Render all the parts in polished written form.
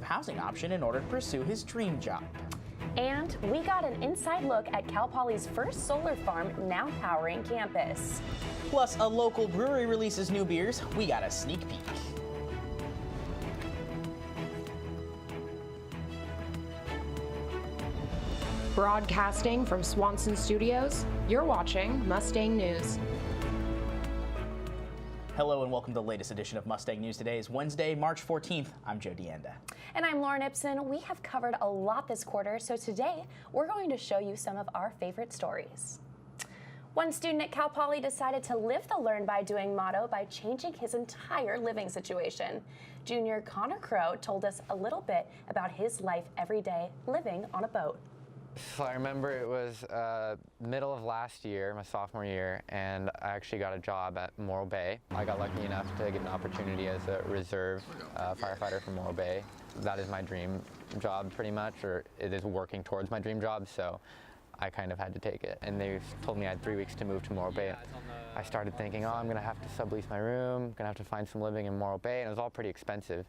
housing option in order to pursue his dream job. And we got an inside look at Cal Poly's first solar farm now powering campus. Plus, a local brewery releases new beers. We got a sneak peek. Broadcasting from Swanson Studios, you're watching Mustang News. Hello and welcome to the latest edition of Mustang News. Today is Wednesday, March 14th. I'm Joe DeAnda. And I'm Lauren Ipson. We have covered a lot this quarter, so today we're going to show you some of our favorite stories. One student at Cal Poly decided to live the learn by doing motto by changing his entire living situation. Junior Connor Crow told us a little bit about his life every day living on a boat. So I remember it was middle of last year, my sophomore year, and I actually got a job at Morro Bay. I got lucky enough to get an opportunity as a reserve firefighter for Morro Bay. That is my dream job pretty much, or it is working towards my dream job, so I kind of had to take it. And they told me I had 3 weeks to move to Morro Bay. I started thinking, oh, I'm gonna have to sublease my room, gonna have to find some living in Morro Bay, and it was all pretty expensive.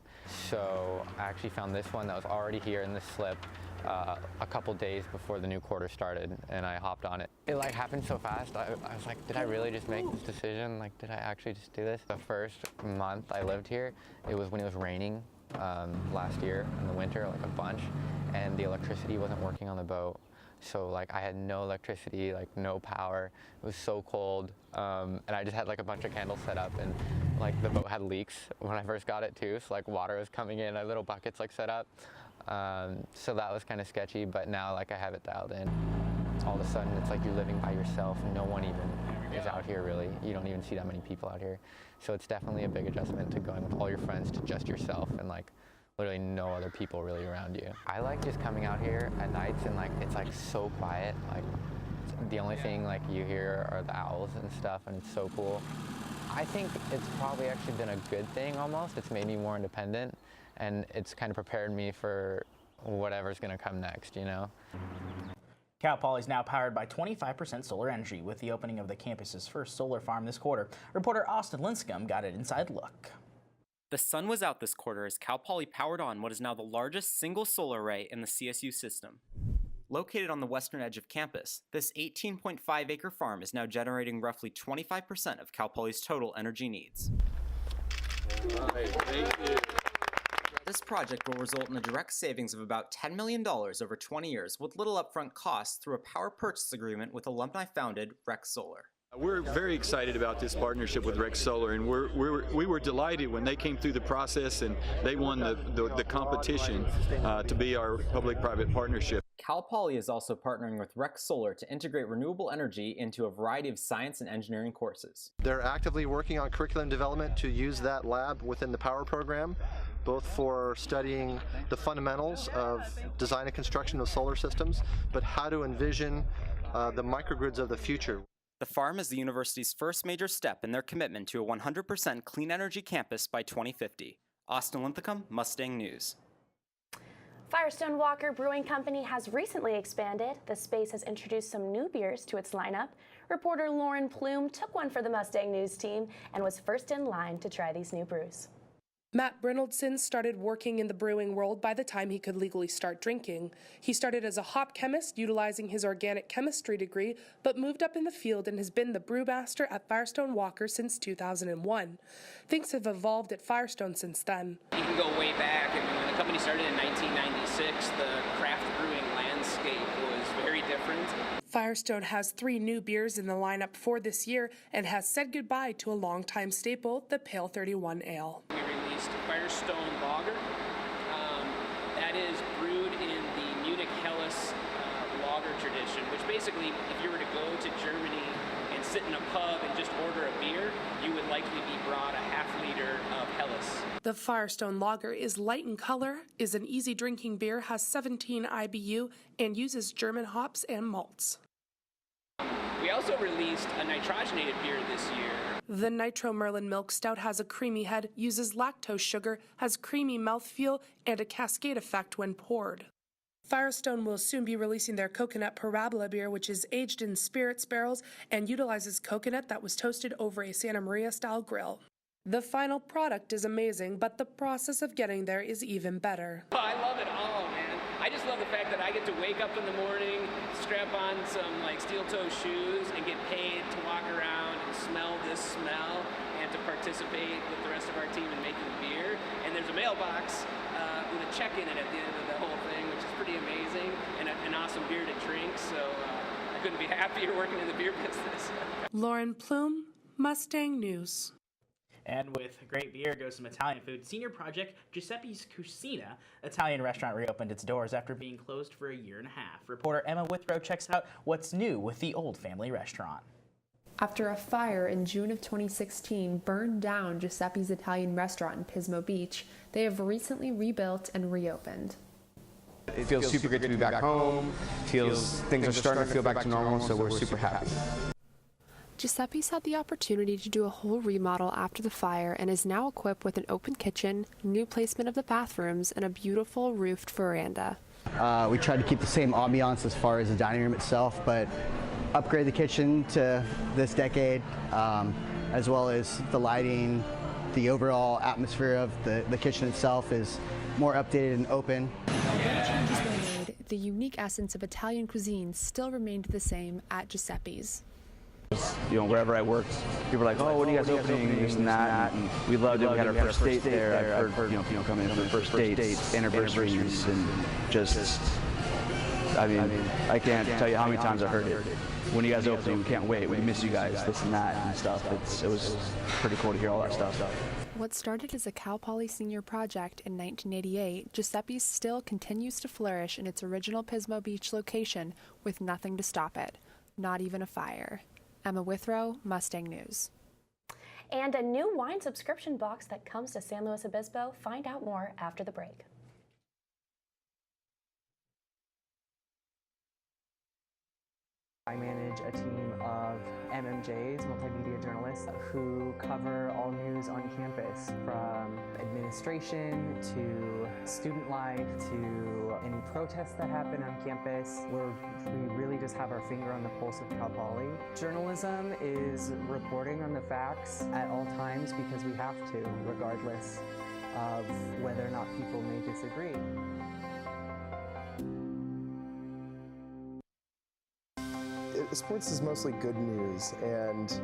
So I actually found this one that was already here in this slip. A couple days before the new quarter started, and I hopped on it. It like happened so fast. I was like, did I really just make this decision? Like, did I actually just do this? The first month I lived here, it was when it was raining last year in the winter, like a bunch, and the electricity wasn't working on the boat. So like I had no electricity, like no power. It was so cold, and I just had like a bunch of candles set up, and like the boat had leaks when I first got it too. So like water was coming in, little buckets like set up. So that was kind of sketchy, but now like I have it dialed in. All of a sudden it's like you're living by yourself and no one even is out here really. You don't even see that many people out here. So it's definitely a big adjustment to going with all your friends to just yourself and like literally no other people really around you. I like just coming out here at nights and like it's like so quiet. Like the only thing like you hear are the owls and stuff, and it's so cool. I think it's probably actually been a good thing almost. It's made me more independent. And it's kind of prepared me for whatever's going to come next, you know? Cal Poly is now powered by 25% solar energy with the opening of the campus's first solar farm this quarter. Reporter Austin Linscomb got an inside look. The sun was out this quarter as Cal Poly powered on what is now the largest single solar array in the CSU system. Located on the western edge of campus, this 18.5-acre farm is now generating roughly 25% of Cal Poly's total energy needs. All right, thank you. This project will result in a direct savings of about $10 million over 20 years with little upfront costs through a power purchase agreement with alumni-founded Rec Solar. We're very excited about this partnership with Rec Solar, and we were delighted when they came through the process and they won the competition to be our public-private partnership. Cal Poly is also partnering with Rec Solar to integrate renewable energy into a variety of science and engineering courses. They're actively working on curriculum development to use that lab within the power program, both for studying the fundamentals of design and construction of solar systems, but how to envision the microgrids of the future. The farm is the university's first major step in their commitment to a 100% clean energy campus by 2050. Austin Linthicum, Mustang News. Firestone Walker Brewing Company has recently expanded. The space has introduced some new beers to its lineup. Reporter Lauren Plume took one for the Mustang News team and was first in line to try these new brews. Matt Brynoldsson started working in the brewing world by the time he could legally start drinking. He started as a hop chemist, utilizing his organic chemistry degree, but moved up in the field and has been the brewmaster at Firestone Walker since 2001. Things have evolved at Firestone since then. You can go way back. I mean, when the company started in 1996, the craft brewing landscape was very different. Firestone has 3 new beers in the lineup for this year and has said goodbye to a longtime staple, the Pale 31 Ale. We released Firestone Walker. That is brewed in the Munich Helles lager tradition, which basically, if you were to go to Germany and sit in a pub and just order a beer, you would likely be brought a half-liter of Helles. The Firestone Lager is light in color, is an easy drinking beer, has 17 IBU, and uses German hops and malts. We also released a nitrogenated beer this year. The Nitro Merlin Milk Stout has a creamy head, uses lactose sugar, has creamy mouthfeel, and a cascade effect when poured. Firestone will soon be releasing their Coconut Parabola beer, which is aged in spirits barrels and utilizes coconut that was toasted over a Santa Maria-style grill. The final product is amazing, but the process of getting there is even better. Oh, I love it all, man. I just love the fact that I get to wake up in the morning, strap on some steel-toe shoes, and get paid to walk around and smell this smell, and to participate with the rest of our team in making beer. And there's a mailbox with a check in it at the end of the whole thing, which is pretty amazing, and an awesome beer to drink. So I couldn't be happier working in the beer business. Lauren Plume, Mustang News. And with great beer goes some Italian food. Senior project Giuseppe's Cucina Italian restaurant reopened its doors after being closed for a year and a half. Reporter Emma Withrow checks out what's new with the old family restaurant. After a fire in June of 2016 burned down Giuseppe's Italian restaurant in Pismo Beach, they have recently rebuilt and reopened. It feels super good to be back home. Things are starting to feel back to normal, so we're super happy. Giuseppe's had the opportunity to do a whole remodel after the fire and is now equipped with an open kitchen, new placement of the bathrooms, and a beautiful roofed veranda. We tried to keep the same ambiance as far as the dining room itself, but upgrade the kitchen to this decade, as well as the lighting. The overall atmosphere of the kitchen itself is more updated and open. Although changes were made, the unique essence of Italian cuisine still remained the same at Giuseppe's. You know, wherever I worked, people were like, "Oh, what are you guys opening?" This and that, and we loved it. We had our first date there. I've heard, you know, coming in for first dates, anniversaries, and just, I mean, I can't tell you how many times I heard it. When you guys opening, we can't wait. We miss you guys, this and that and stuff. It was pretty cool to hear all that stuff. What started as a Cal Poly senior project in 1988, Giuseppe's still continues to flourish in its original Pismo Beach location with nothing to stop it, not even a fire. Emma Withrow, Mustang News. And a new wine subscription box that comes to San Luis Obispo. Find out more after the break. I manage a team of MMJs, multimedia journalists, who cover all news on campus, from administration to student life to any protests that happen on campus. We really just have our finger on the pulse of Cal Poly. Journalism is reporting on the facts at all times because we have to, regardless of whether or not people may disagree. Sports is mostly good news, and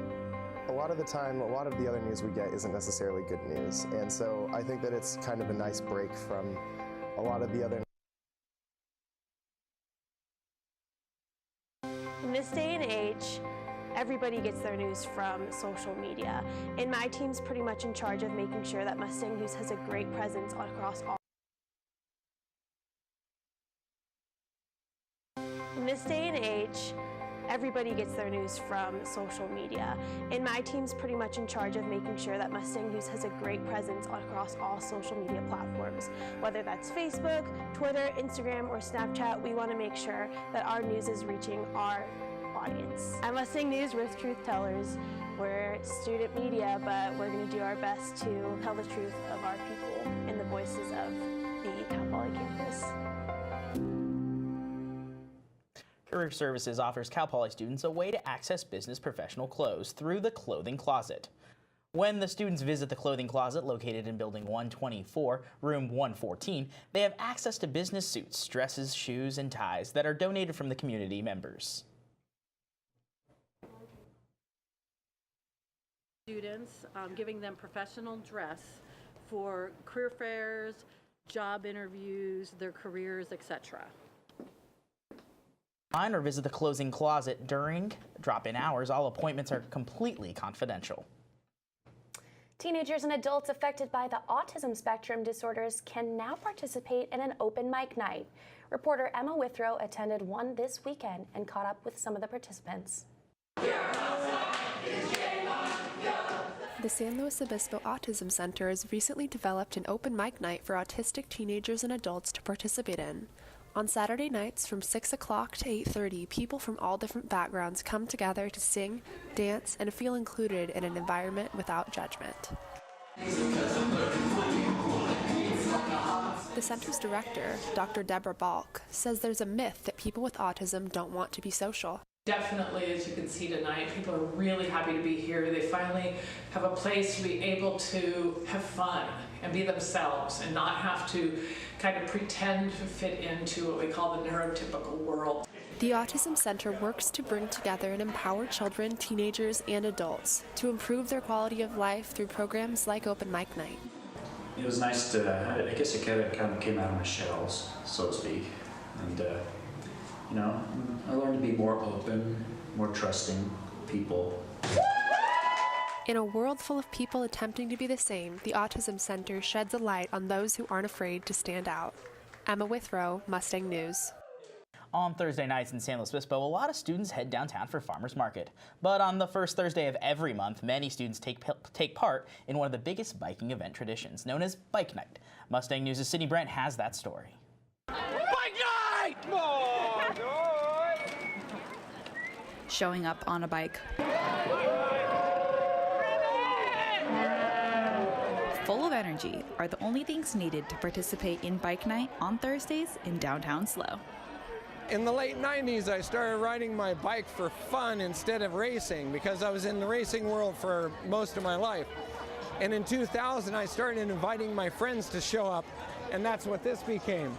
a lot of the time, a lot of the other news we get isn't necessarily good news, and so I think that it's kind of a nice break from a lot of the other. In this day and age, everybody gets their news from social media, and my team's pretty much in charge of making sure that Mustang News has a great presence across all. In this day and age, everybody gets their news from social media, and my team's pretty much in charge of making sure that Mustang News has a great presence across all social media platforms. Whether that's Facebook, Twitter, Instagram, or Snapchat, we want to make sure that our news is reaching our audience. At Mustang News, we're truth tellers. We're student media, but we're going to do our best to tell the truth of our people and the voices of the Cal Poly campus. Career Services offers Cal Poly students a way to access business professional clothes through the Clothing Closet. When the students visit the Clothing Closet located in Building 124, Room 114, they have access to business suits, dresses, shoes, and ties that are donated from the community members. Students, giving them professional dress for career fairs, job interviews, their careers, etc. Or visit the Clothing Closet during drop-in hours. All appointments are completely confidential. Teenagers and adults affected by the autism spectrum disorders can now participate in an open mic night. Reporter Emma Withrow attended one this weekend and caught up with some of the participants. The San Luis Obispo Autism Center has recently developed an open mic night for autistic teenagers and adults to participate in. On Saturday nights from 6 o'clock to 8:30, people from all different backgrounds come together to sing, dance, and feel included in an environment without judgment. The center's director, Dr. Deborah Balk, says there's a myth that people with autism don't want to be social. Definitely, as you can see tonight, people are really happy to be here. They finally have a place to be able to have fun and be themselves and not have to kind of pretend to fit into what we call the neurotypical world. The Autism Center works to bring together and empower children, teenagers, and adults to improve their quality of life through programs like Open Mic Night. It was nice to, I guess it kind of came out of my shells, so to speak. And, you know, I learned to be more open, more trusting people. In a world full of people attempting to be the same, the Autism Center sheds a light on those who aren't afraid to stand out. Emma Withrow, Mustang News. On Thursday nights in San Luis Obispo, a lot of students head downtown for farmers market. But on the first Thursday of every month, many students take part in one of the biggest biking event traditions, known as Bike Night. Mustang News' Sydney Brent has that story. Bike Night! Oh, no. Showing up on a bike. Full of energy are the only things needed to participate in Bike Night on Thursdays in downtown SLO. In the late 90s, I started riding my bike for fun instead of racing because I was in the racing world for most of my life. And in 2000, I started inviting my friends to show up, and that's what this became.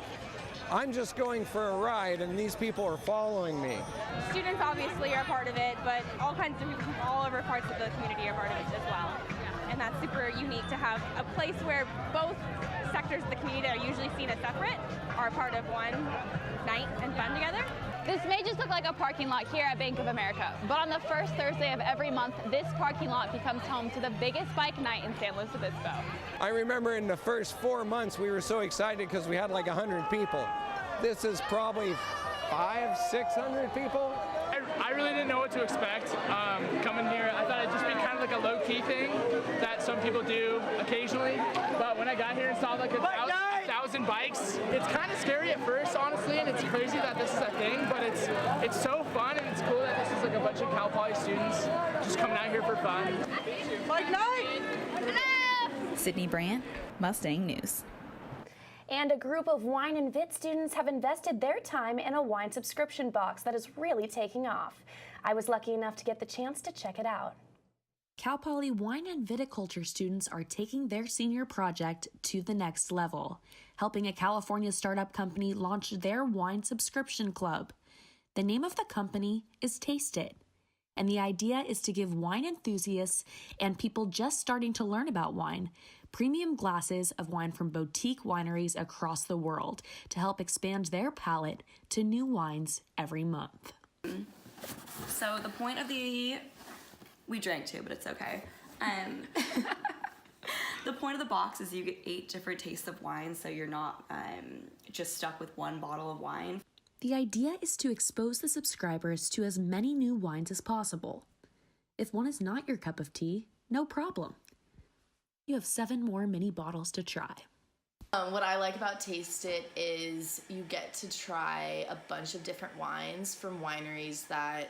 I'm just going for a ride, and these people are following me. Students obviously are a part of it, but all kinds of people from all over parts of the community are part of it as well. And that's super unique to have a place where both sectors of the community that are usually seen as separate are part of one night and fun together. This may just look like a parking lot here at Bank of America, but on the first Thursday of every month, this parking lot becomes home to the biggest bike night in San Luis Obispo. I remember in the first 4 months, we were so excited because we had like 100 people. This is probably 500-600 people. I really didn't know what to expect coming here. I thought it'd just be kind of like a low-key thing that some people do occasionally. But when I got here and saw like 1,000 bikes, it's kind of scary at first, honestly, and it's crazy that this is a thing. But it's so fun, and it's cool that this is like a bunch of Cal Poly students just coming out here for fun. Bike night! Sydney Brandt, Mustang News. And a group of wine and vit students have invested their time in a wine subscription box that is really taking off. I was lucky enough to get the chance to check it out. Cal Poly wine and viticulture students are taking their senior project to the next level, helping a California startup company launch their wine subscription club. The name of the company is Taste It, and the idea is to give wine enthusiasts and people just starting to learn about wine premium glasses of wine from boutique wineries across the world to help expand their palate to new wines every month. So the point of we drank too, but it's okay. The point of the box is you get 8 different tastes of wine, so you're not just stuck with one bottle of wine. The idea is to expose the subscribers to as many new wines as possible. If one is not your cup of tea, no problem. You have 7 more mini bottles to try. What I like about Taste It is you get to try a bunch of different wines from wineries that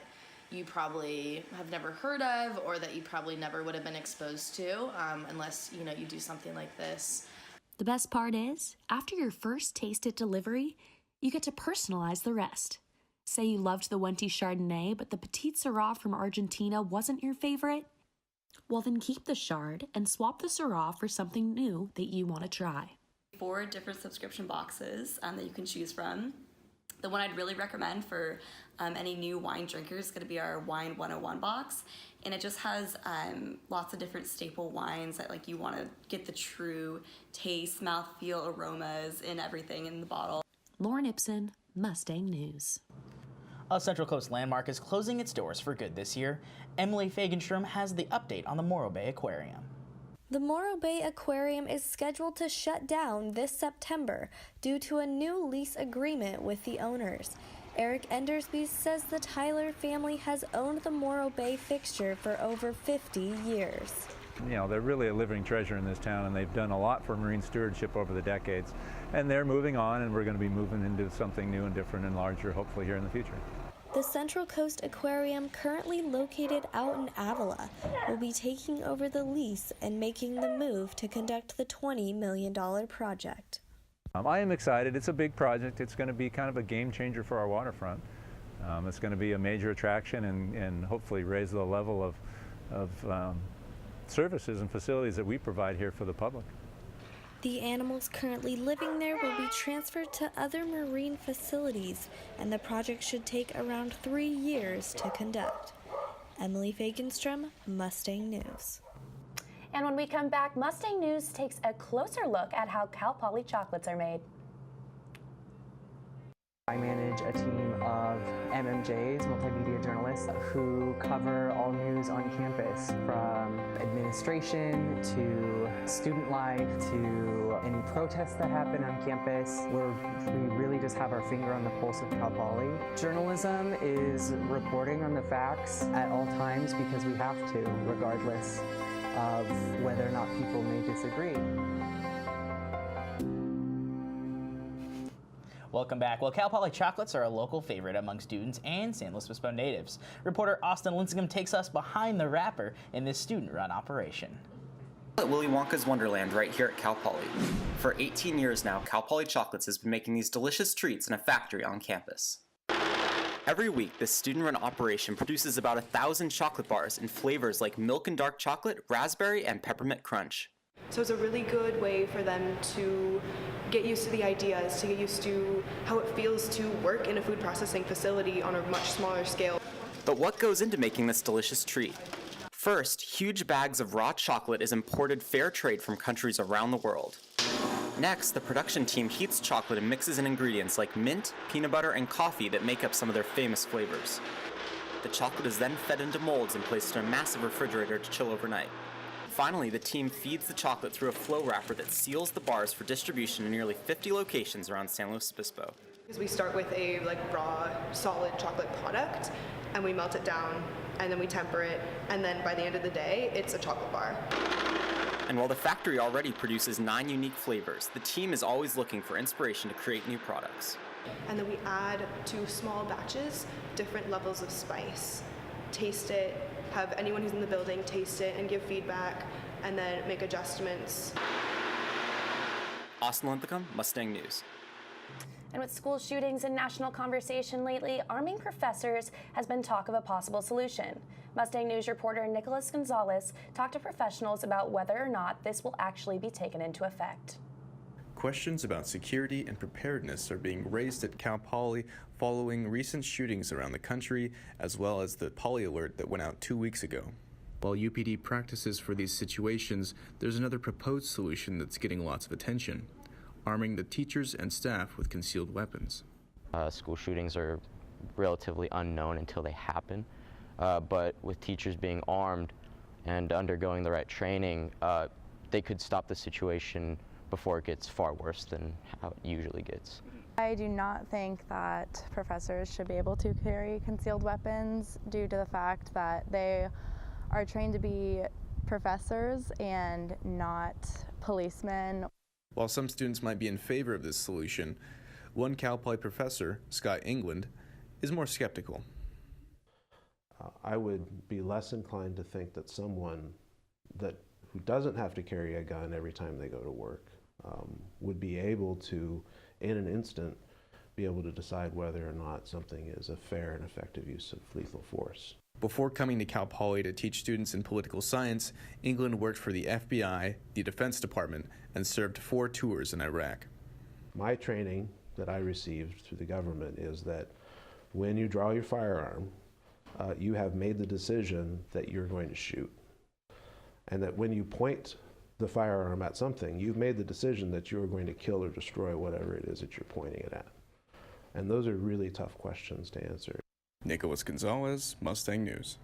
you probably have never heard of or that you probably never would have been exposed to unless you do something like this. The best part is, after your first Taste It delivery, you get to personalize the rest. Say you loved the Wente Chardonnay, but the Petite Syrah from Argentina wasn't your favorite? Well, then keep the Chard and swap the Syrah for something new that you want to try. 4 different subscription boxes that you can choose from. The one I'd really recommend for any new wine drinkers is going to be our Wine 101 box. And it just has lots of different staple wines that you want to get the true taste, mouthfeel, aromas, and everything in the bottle. Lauren Ibsen, Mustang News. A Central Coast landmark is closing its doors for good this year. Emily Fagenstrom has the update on the Morro Bay Aquarium. The Morro Bay Aquarium is scheduled to shut down this September due to a new lease agreement with the owners. Eric Endersby says the Tyler family has owned the Morro Bay fixture for over 50 years. They're really a living treasure in this town, and they've done a lot for marine stewardship over the decades. And they're moving on, and we're going to be moving into something new and different and larger, hopefully, here in the future. The Central Coast Aquarium, currently located out in Avila, will be taking over the lease and making the move to conduct the $20 million project. I am excited. It's a big project. It's going to be kind of a game changer for our waterfront. It's going to be a major attraction and hopefully raise the level of services and facilities that we provide here for the public. The animals currently living there will be transferred to other marine facilities, and the project should take around 3 years to conduct. Emily Fagenstrom, Mustang News. And when we come back, Mustang News takes a closer look at how Cal Poly chocolates are made. I manage a team of MMJs, multimedia journalists, who cover all news on campus, from administration to student life to any protests that happen on campus. We really just have our finger on the pulse of Cal Poly. Journalism is reporting on the facts at all times because we have to, regardless of whether or not people may disagree. Welcome back. Well, Cal Poly chocolates are a local favorite among students and San Luis Obispo natives. Reporter Austin Lincecum takes us behind the wrapper in this student-run operation. At Willy Wonka's Wonderland right here at Cal Poly. For 18 years now, Cal Poly Chocolates has been making these delicious treats in a factory on campus. Every week, this student-run operation produces about 1,000 chocolate bars in flavors like milk and dark chocolate, raspberry, and peppermint crunch. So it's a really good way for them to get used to the ideas, to get used to how it feels to work in a food processing facility on a much smaller scale. But what goes into making this delicious treat? First, huge bags of raw chocolate is imported fair trade from countries around the world. Next, the production team heats chocolate and mixes in ingredients like mint, peanut butter, and coffee that make up some of their famous flavors. The chocolate is then fed into molds and placed in a massive refrigerator to chill overnight. Finally, the team feeds the chocolate through a flow wrapper that seals the bars for distribution in nearly 50 locations around San Luis Obispo. Because we start with a raw, solid chocolate product, and we melt it down, and then we temper it, and then by the end of the day, it's a chocolate bar. And while the factory already produces 9 unique flavors, the team is always looking for inspiration to create new products. And then we add to small batches different levels of spice. Taste it, have anyone who's in the building taste it and give feedback, and then make adjustments. Austin Lincecum, Mustang News. And with school shootings in national conversation lately, arming professors has been talk of a possible solution. Mustang News reporter Nicholas Gonzalez talked to professionals about whether or not this will actually be taken into effect. Questions about security and preparedness are being raised at Cal Poly following recent shootings around the country, as well as the Poly Alert that went out 2 weeks ago. While UPD practices for these situations, there's another proposed solution that's getting lots of attention: arming the teachers and staff with concealed weapons. School shootings are relatively unknown until they happen, but with teachers being armed and undergoing the right training, they could stop the situation before it gets far worse than how it usually gets. I do not think that professors should be able to carry concealed weapons due to the fact that they are trained to be professors and not policemen. While some students might be in favor of this solution, one Cal Poly professor, Scott England, is more skeptical. I would be less inclined to think that someone who doesn't have to carry a gun every time they go to work would be able to, in an instant, be able to decide whether or not something is a fair and effective use of lethal force. Before coming to Cal Poly to teach students in political science, England worked for the FBI, the Defense Department, and served 4 tours in Iraq. My training that I received through the government is that when you draw your firearm, you have made the decision that you're going to shoot. And that when you point the firearm at something, you've made the decision that you are going to kill or destroy whatever it is that you're pointing it at. And those are really tough questions to answer. Nicholas Gonzalez, Mustang News.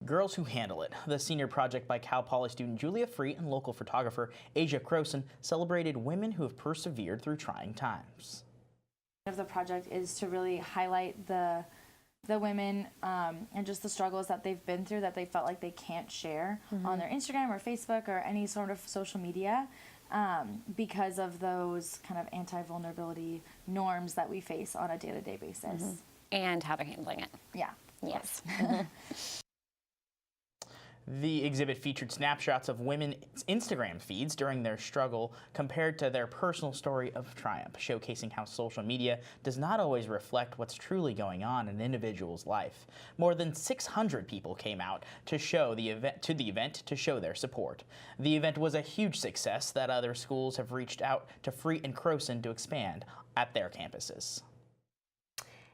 Girls Who Handle It, the senior project by Cal Poly student Julia Free and local photographer Asia Croson, celebrated women who have persevered through trying times. Of the project is to really highlight the women and just the struggles that they've been through that they felt like they can't share on their Instagram or Facebook or any sort of social media because of those kind of anti-vulnerability norms that we face on a day-to-day basis. And how they're handling it. Yeah. Yes. The exhibit featured snapshots of women's Instagram feeds during their struggle compared to their personal story of triumph, showcasing how social media does not always reflect what's truly going on in an individual's life. More than 600 people came out to the event to show their support. The event was a huge success that other schools have reached out to Free and Croson to expand at their campuses.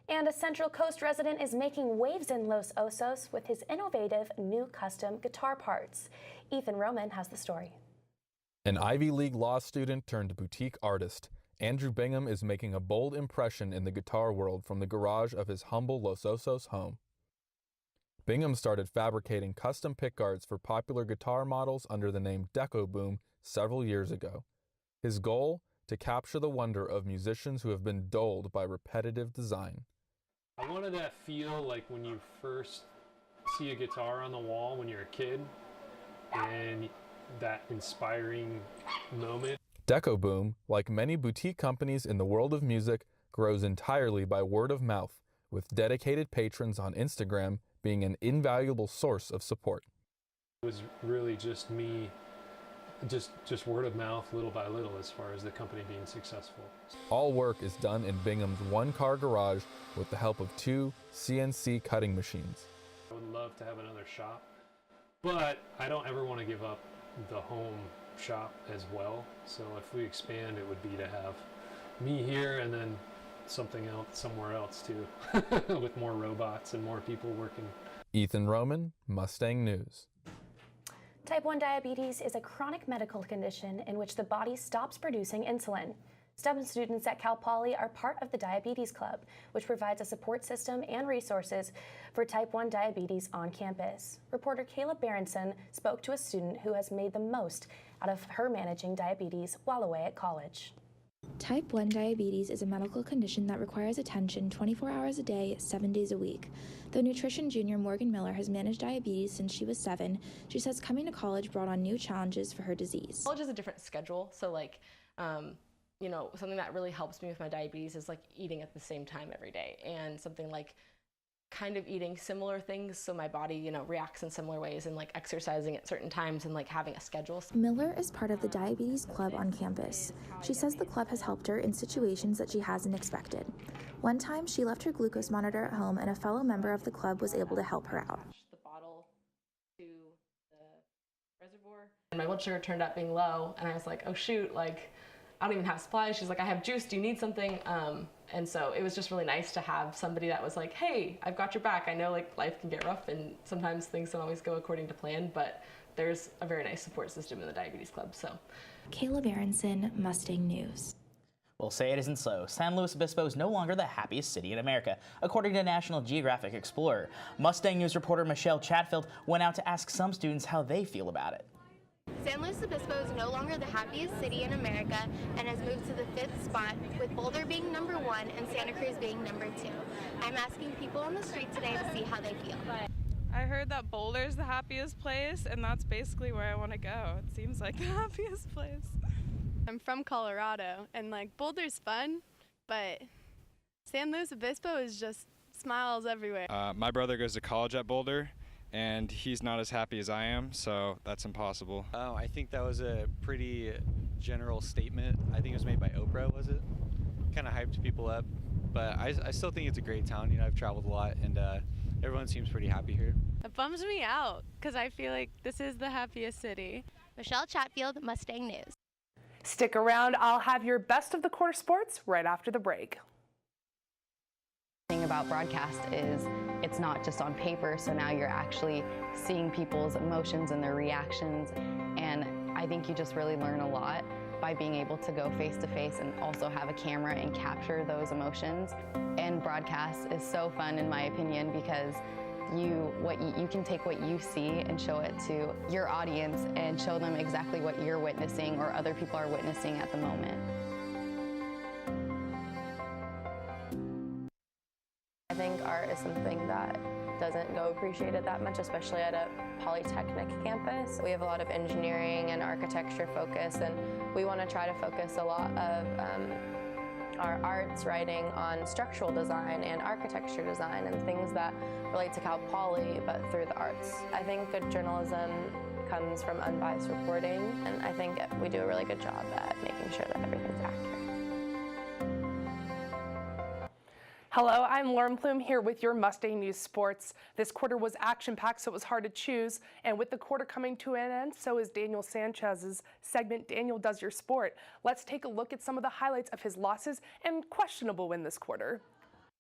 And a Central Coast resident is making waves in Los Osos with his innovative new custom guitar parts. Ethan Roman has the story. An Ivy League law student turned boutique artist, Andrew Bingham is making a bold impression in the guitar world from the garage of his humble Los Osos home. Bingham started fabricating custom pickguards for popular guitar models under the name Deco Boom several years ago. His goal? To capture the wonder of musicians who have been dulled by repetitive design. I wanted that feel like when you first see a guitar on the wall when you're a kid, and that inspiring moment. Deco Boom, like many boutique companies in the world of music, grows entirely by word of mouth, with dedicated patrons on Instagram being an invaluable source of support. It was really just me, just word of mouth, little by little, as far as the company being successful. All work is done in Bingham's one-car garage with the help of 2 CNC cutting machines. I would love to have another shop, but I don't ever want to give up the home shop as well. So if we expand, it would be to have me here and then something else somewhere else too, with more robots and more people working. Ethan Roman, Mustang News. Type 1 diabetes is a chronic medical condition in which the body stops producing insulin. STEM students at Cal Poly are part of the Diabetes Club, which provides a support system and resources for type 1 diabetes on campus. Reporter Kayla Berenson spoke to a student who has made the most out of her managing diabetes while away at college. Type 1 diabetes is a medical condition that requires attention 24 hours a day, 7 days a week. Though nutrition junior Morgan Miller has managed diabetes since she was 7, she says coming to college brought on new challenges for her disease. College is a different schedule, so you know, something that really helps me with my diabetes is like eating at the same time every day, and something like kind of eating similar things so my body, you know, reacts in similar ways, and like exercising at certain times and like having a schedule. Miller is part of the Diabetes Club on campus. She says the club has helped her in situations that she hasn't expected. One time she left her glucose monitor at home and a fellow member of the club was able to help her out. The bottle to the reservoir, and my blood sugar turned out being low, and I was like, oh shoot, like I don't even have supplies. She's like, I have juice, do you need something? And so it was just really nice to have somebody that was like, hey, I've got your back. I know like life can get rough and sometimes things don't always go according to plan, but there's a very nice support system in the Diabetes Club. So, Kayla Berenson, Mustang News. We'll say it isn't so. San Luis Obispo is no longer the happiest city in America, according to National Geographic Explorer. Mustang News reporter Michelle Chatfield went out to ask some students how they feel about it. San Luis Obispo is no longer the happiest city in America and has moved to the 5th spot, with Boulder being number 1 and Santa Cruz being number 2. I'm asking people on the street today to see how they feel. I heard that Boulder's the happiest place, and that's basically where I want to go. It seems like the happiest place. I'm from Colorado, and like Boulder's fun, but San Luis Obispo is just smiles everywhere. My brother goes to college at Boulder, and he's not as happy as I am, so that's impossible. I think that was a pretty general statement. I think it was made by Oprah, was it? Kind of hyped people up, but I still think it's a great town. You know, I've traveled a lot, and everyone seems pretty happy here. It bums me out, because I feel like this is the happiest city. Michelle Chatfield, Mustang News. Stick around, I'll have your best of the quarter sports right after the break. The thing about broadcast is it's not just on paper, so now you're actually seeing people's emotions and their reactions, and I think you just really learn a lot by being able to go face to face and also have a camera and capture those emotions. And broadcast is so fun in my opinion, because you can take what you see and show it to your audience and show them exactly what you're witnessing or other people are witnessing at the moment. I think art is something that doesn't go appreciated that much, especially at a polytechnic campus. We have a lot of engineering and architecture focus, and we want to try to focus a lot of our arts writing on structural design and architecture design and things that relate to Cal Poly, but through the arts. I think good journalism comes from unbiased reporting, and I think we do a really good job at making sure that everything's accurate. Hello, I'm Lauren Plume here with your Mustang News Sports. This quarter was action-packed, so it was hard to choose. And with the quarter coming to an end, so is Daniel Sanchez's segment, Daniel Does Your Sport. Let's take a look at some of the highlights of his losses and questionable win this quarter.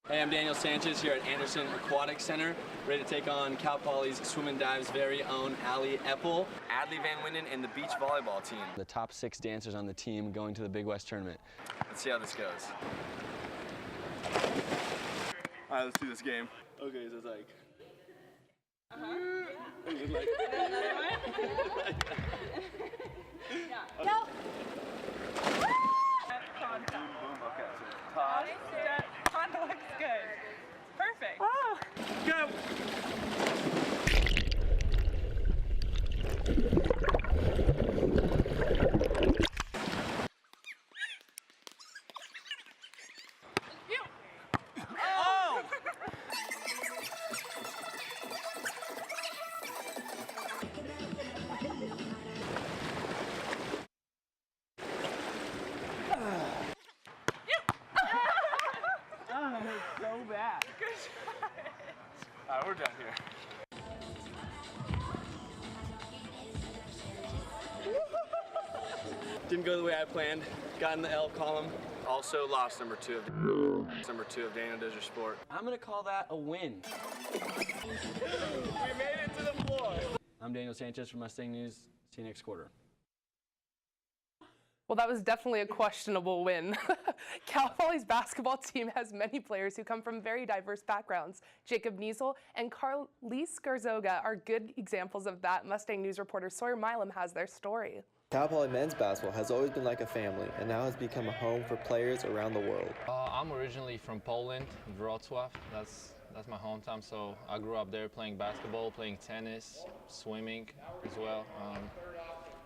Hey, I'm Daniel Sanchez here at Anderson Aquatic Center, ready to take on Cal Poly's Swim and Dive's very own Allie Eppel, Adley Van Winden, and the beach volleyball team. The top 6 dancers on the team going to the Big West tournament. Let's see how this goes. All right, let's do this game. Okay, so it's like... And then like... Another one? Yeah. Go! Contact. Okay, so toss. Honda looks good. Perfect. Oh. Go! All right, we're done here. Didn't go the way I planned. Got in the L column. Also lost number 2 of Daniel Does Your Sport. I'm gonna call that a win. We made it to the floor. I'm Daniel Sanchez from Mustang News. See you next quarter. Well, that was definitely a questionable win. Cal Poly's basketball team has many players who come from very diverse backgrounds. Jacob Niesel and Carlise Garzoga are good examples of that. Mustang News reporter Sawyer Milam has their story. Cal Poly men's basketball has always been like a family and now has become a home for players around the world. I'm originally from Poland, Wrocław. That's my hometown, so I grew up there playing basketball, playing tennis, swimming as well.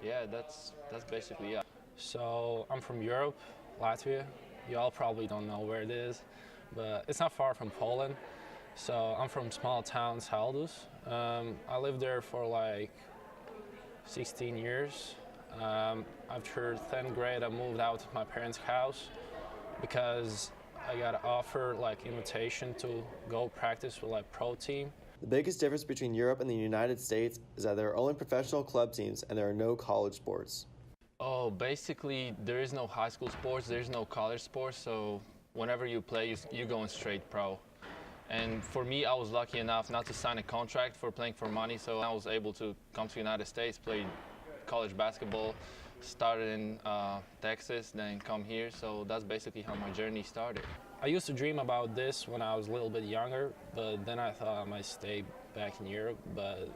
Yeah, that's basically it. So I'm from Europe, Latvia. You all probably don't know where it is, but it's not far from Poland. So I'm from small town Saldus. I lived there for like 16 years. After 10th grade, I moved out of my parents' house because I got an offer, like invitation to go practice with like pro team. The biggest difference between Europe and the United States is that there are only professional club teams and there are no college sports. Oh, basically there is no high school sports, there's no college sports, so whenever you play, you're going straight pro. And for me, I was lucky enough not to sign a contract for playing for money, so I was able to come to the United States, play college basketball, started in Texas, then come here, so that's basically how my journey started. I used to dream about this when I was a little bit younger, but then I thought I might stay back in Europe, but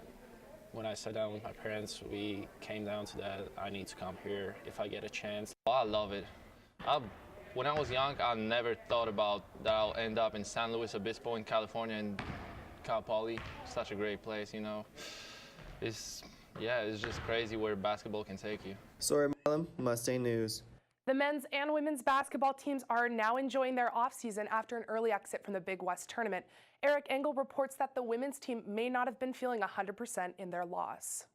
when I sat down with my parents, we came down to that I need to come here if I get a chance. Oh, I love it. When I was young, I never thought about that I'll end up in San Luis Obispo in California and Cal Poly. Such a great place, you know. It's just crazy where basketball can take you. Sawyer Milam, Mustang News. The men's and women's basketball teams are now enjoying their offseason after an early exit from the Big West tournament. Eric Engel reports that the women's team may not have been feeling 100% in their loss.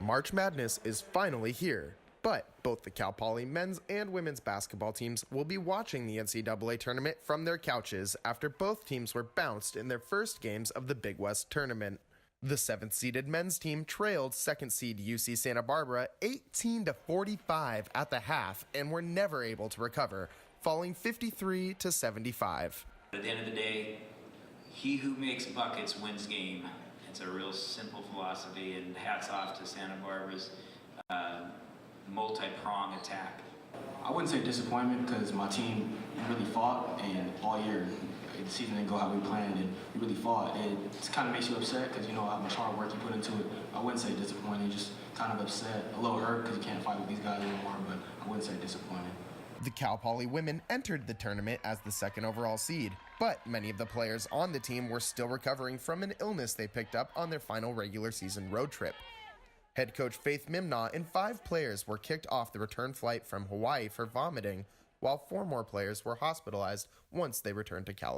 March Madness is finally here, but both the Cal Poly men's and women's basketball teams will be watching the NCAA tournament from their couches after both teams were bounced in their first games of the Big West tournament. The 7th-seeded men's team trailed 2nd-seed UC Santa Barbara 18-45 at the half and were never able to recover, falling 53-75. At the end of the day, he who makes buckets wins game. It's a real simple philosophy, and hats off to Santa Barbara's multi-prong attack. I wouldn't say disappointment because my team really fought, and all year the season didn't go how we planned, and we really fought. It kind of makes you upset because you know how much hard work you put into it. I wouldn't say disappointed, just kind of upset, a little hurt because you can't fight with these guys anymore, but I wouldn't say disappointed. The Cal Poly women entered the tournament as the 2nd overall seed, but many of the players on the team were still recovering from an illness they picked up on their final regular season road trip. Head coach Faith Mimnaugh and 5 players were kicked off the return flight from Hawaii for vomiting, while 4 more players were hospitalized once they returned to California.